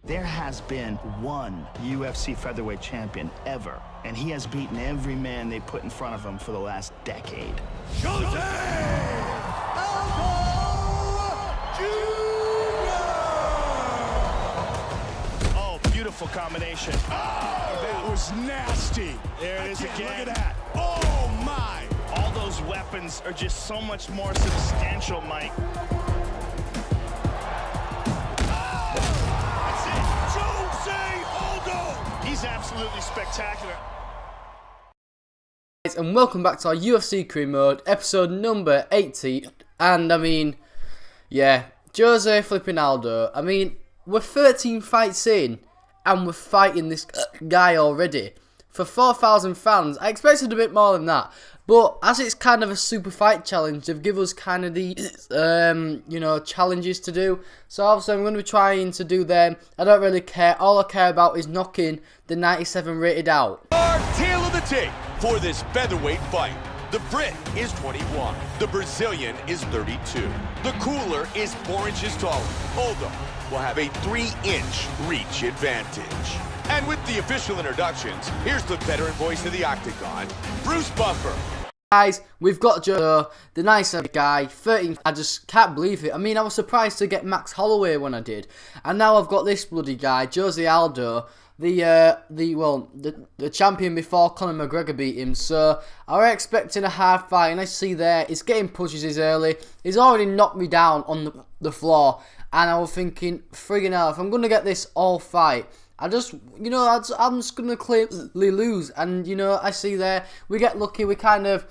There has been one UFC featherweight champion ever, and he has beaten every man they put in front of him for the last decade. Aldo Jr. Oh, beautiful combination. Oh, that was nasty. There it is again. Look at that. Oh, my. All those weapons are just so much more substantial, Mike. He's absolutely spectacular. And welcome back to our UFC Crew Mode, episode number 80. And I mean, yeah, Jose flipping Aldo. I mean, we're 13 fights in, and we're fighting this guy already. For 4,000 fans, I expected a bit more than that. But as it's kind of a super fight challenge, they've given us kind of these, challenges to do. So obviously I'm going to be trying to do them. I don't really care. All I care about is knocking the 97 rated out. Our tail of the tape for this featherweight fight. The Brit is 21. The Brazilian is 32. The cooler is 4 inches taller. Aldo will have a 3-inch reach advantage. And with the official introductions, here's the veteran voice of the Octagon, Bruce Buffer. Guys, we've got Joe, the nice guy, 13. I just can't believe it. I mean, I was surprised to get Max Holloway when I did, and now I've got this bloody guy, Jose Aldo, the champion before Conor McGregor beat him. So I was expecting a hard fight, and I see there he's getting pushes early. He's already knocked me down on the floor, and I was thinking, friggin' hell, if I'm gonna get this all fight, I'm just going to clearly lose. And, I see there, we get lucky, we kind of,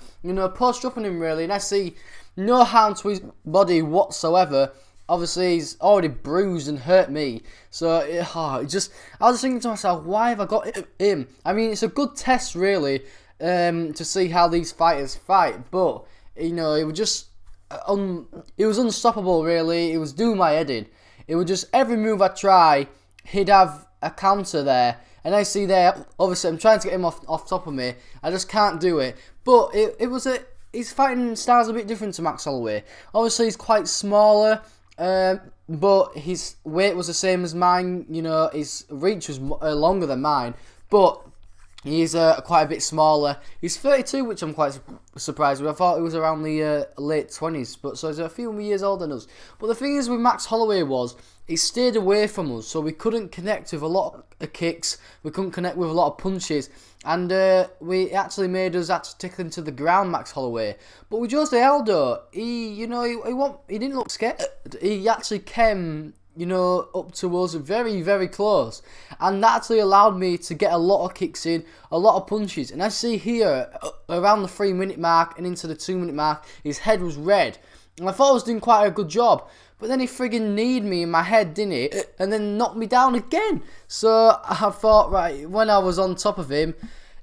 post up on him really, and I see no harm to his body whatsoever. Obviously, he's already bruised and hurt me. So, I was just thinking to myself, why have I got him? I mean, it's a good test, really, to see how these fighters fight. But, it was just, it was unstoppable, really. It was doing my head in. It was just, every move I try, he'd have a counter there, and I see there, obviously I'm trying to get him off top of me, I just can't do it. But his fighting style's a bit different to Max Holloway. Obviously he's quite smaller, but his weight was the same as mine, his reach was longer than mine, but he's quite a bit smaller. He's 32, which I'm quite surprised with. I thought he was around the late 20s, but so he's a few years older than us. But the thing is with Max Holloway was, he stayed away from us, so we couldn't connect with a lot of kicks, we couldn't connect with a lot of punches, and we actually made us take him to the ground, Max Holloway. But with Jose Aldo, he didn't look scared. He actually came, up to us very, very close. And that actually allowed me to get a lot of kicks in, a lot of punches. And I see here, around the 3-minute mark and into the 2-minute mark, his head was red. And I thought I was doing quite a good job. But then he friggin' kneed me in my head, didn't he? And then knocked me down again. So I thought, right, when I was on top of him,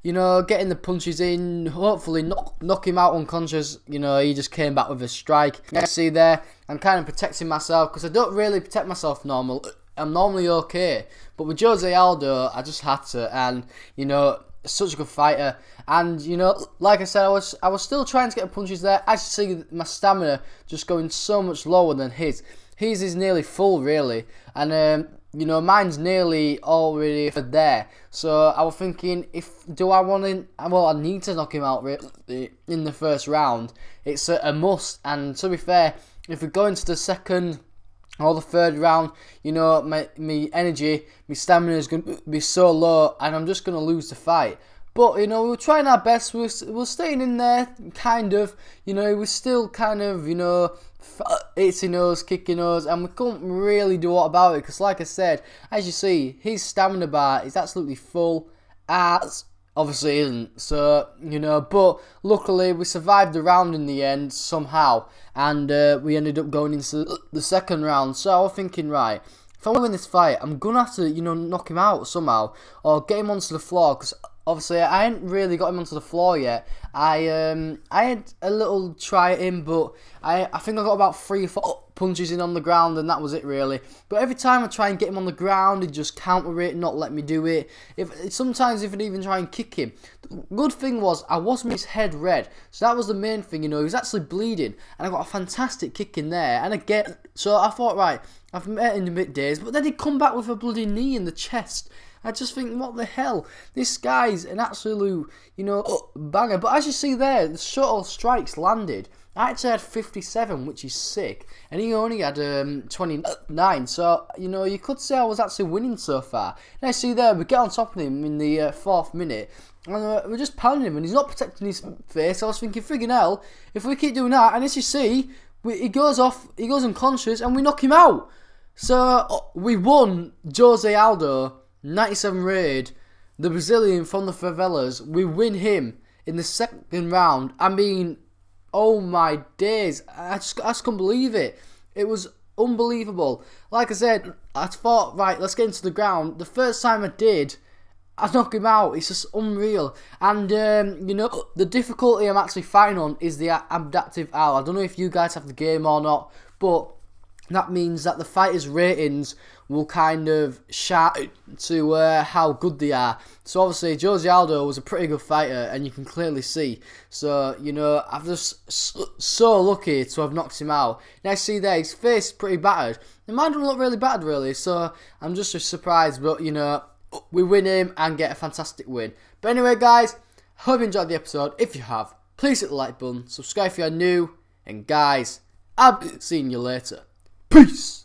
getting the punches in, hopefully knock him out unconscious. He just came back with a strike. You see there, I'm kind of protecting myself because I don't really protect myself normal. I'm normally okay. But with Jose Aldo, I just had to. And, such a good fighter. And, like I said, I was still trying to get punches there. I see my stamina just going so much lower than his. His is nearly full, really. And, mine's nearly already there. So I was thinking, I need to knock him out in the first round. It's a must. And to be fair, if we go into the second or the third round, my energy, my stamina is going to be so low, and I'm just going to lose the fight. But, we were trying our best, we were staying in there, kind of, we were still kind of, hitting us, kicking us, and we couldn't really do a lot about it, because like I said, as you see, his stamina bar is absolutely full, as obviously isn't, so, but luckily we survived the round in the end, somehow, and we ended up going into the second round. So I was thinking, right, if I win this fight, I'm going to have to, knock him out somehow, or get him onto the floor, because obviously I hadn't really got him onto the floor yet. I had a little try at him, but I think I got about 3 or 4 punches in on the ground, and that was it really. But every time I try and get him on the ground, he'd just counter it, not let me do it. Sometimes if I'd even try and kick him. The good thing was, I wasn't his head red, so that was the main thing, you know. He was actually bleeding, and I got a fantastic kick in there. And again, so I thought, right, I've met him a bit dazed, but then he'd come back with a bloody knee in the chest. I just think, what the hell? This guy's an absolute, you know, banger. But as you see there, the shuttle strikes landed. I actually had 57, which is sick, and he only had 29. So, you know, you could say I was actually winning so far. And I see there, we get on top of him in the 4th minute, and we're just pounding him, and he's not protecting his face. I was thinking, friggin' hell, if we keep doing that, and as you see, he goes off, he goes unconscious, and we knock him out. So, we won Jose Aldo, 97 rated, the Brazilian from the favelas. We win him in the 2nd round. I mean, oh my days, I just couldn't believe it. It was unbelievable. Like I said, I thought, right, let's get into the ground. The first time I did, I knocked him out. It's just unreal. And, you know, the difficulty I'm actually fighting on is the adaptive owl. I don't know if you guys have the game or not, but that means that the fighters' ratings will kind of shout to how good they are. So obviously, Jose Aldo was a pretty good fighter, and you can clearly see. So, you know, I'm just so lucky to have knocked him out. Now, see there, his face is pretty battered. The man doesn't look really battered, really, so I'm just surprised. But, you know, we win him and get a fantastic win. But anyway, guys, hope you enjoyed the episode. If you have, please hit the like button, subscribe if you're new, and guys, I'll be seeing you later. Peace!